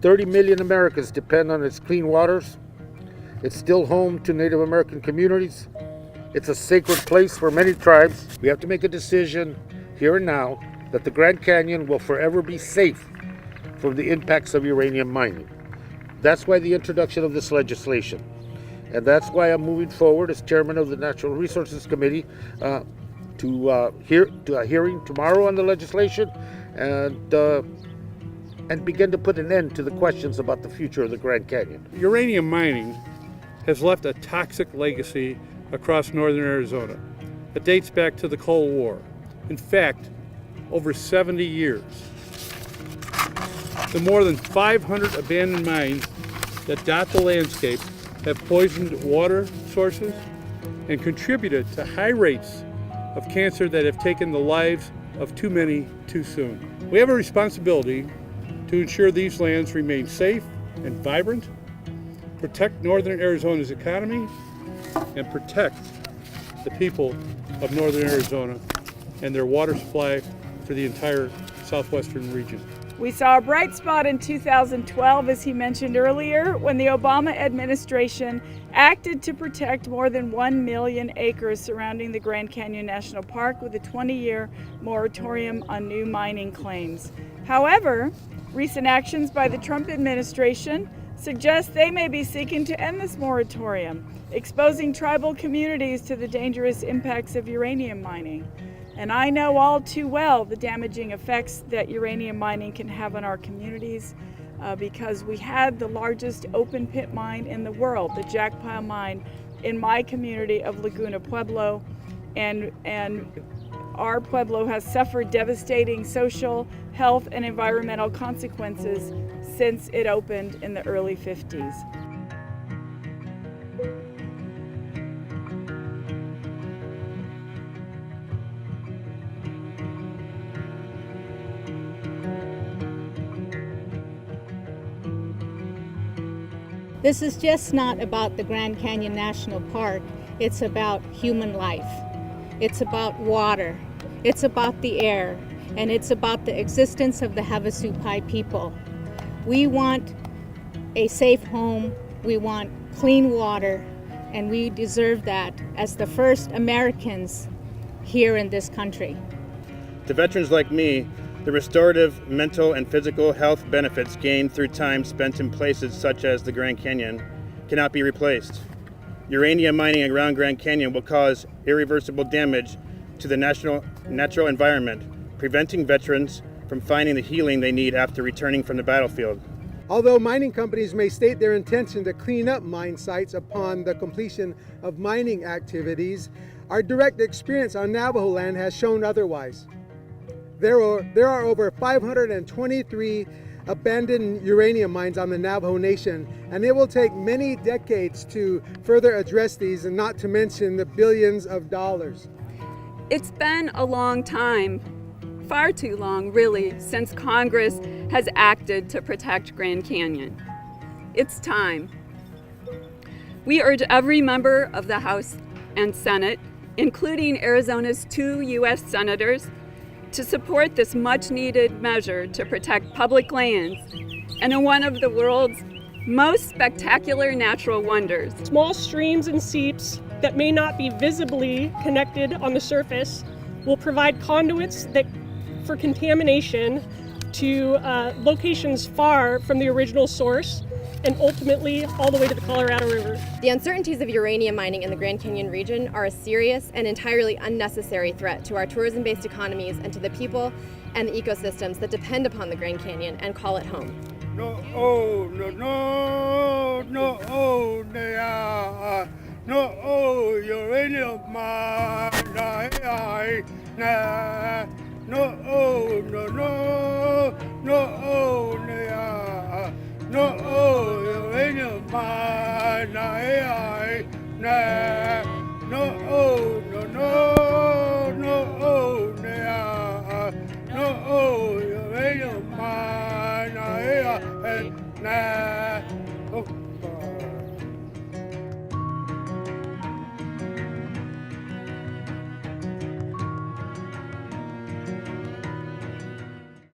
30 million Americans depend on its clean waters. It's still home to Native American communities. It's a sacred place for many tribes. We have to make a decision here and now that the Grand Canyon will forever be safe from the impacts of uranium mining. That's why the introduction of this legislation. And that's why I'm moving forward as chairman of the Natural Resources Committee to a hearing tomorrow on the legislation and begin to put an end to the questions about the future of the Grand Canyon. Uranium mining has left a toxic legacy across northern Arizona. It dates back to the Cold War. In fact, over 70 years. The more than 500 abandoned mines that dot the landscape have poisoned water sources and contributed to high rates of cancer that have taken the lives of too many too soon. We have a responsibility to ensure these lands remain safe and vibrant, protect northern Arizona's economy, and protect the people of northern Arizona and their water supply for the entire southwestern region. We saw a bright spot in 2012, as he mentioned earlier, when the Obama administration acted to protect more than 1 million acres surrounding the Grand Canyon National Park with a 20-year moratorium on new mining claims. However, recent actions by the Trump administration suggest they may be seeking to end this moratorium, exposing tribal communities to the dangerous impacts of uranium mining. And I know all too well the damaging effects that uranium mining can have on our communities because we had the largest open pit mine in the world, the Jackpile mine, in my community of Laguna Pueblo. And our Pueblo has suffered devastating social, health, and environmental consequences since it opened in the early 50s. This is just not about the Grand Canyon National Park. It's about human life. It's about water. It's about the air. And it's about the existence of the Havasupai people. We want a safe home. We want clean water. And we deserve that as the first Americans here in this country. To veterans like me, the restorative, mental, and physical health benefits gained through time spent in places such as the Grand Canyon cannot be replaced. Uranium mining around Grand Canyon will cause irreversible damage to the natural environment, preventing veterans from finding the healing they need after returning from the battlefield. Although mining companies may state their intention to clean up mine sites upon the completion of mining activities, our direct experience on Navajo land has shown otherwise. There are over 523 abandoned uranium mines on the Navajo Nation, and it will take many decades to further address these, and not to mention the billions of dollars. It's been a long time, far too long really, since Congress has acted to protect Grand Canyon. It's time. We urge every member of the House and Senate, including Arizona's 2 U.S. senators, to support this much-needed measure to protect public lands and in one of the world's most spectacular natural wonders. Small streams and seeps that may not be visibly connected on the surface will provide conduits for contamination to locations far from the original source and ultimately all the way to the Colorado River. The uncertainties of uranium mining in the Grand Canyon region are a serious and entirely unnecessary threat to our tourism-based economies and to the people and the ecosystems that depend upon the Grand Canyon and call it home. No, uranium mine, uranium mine,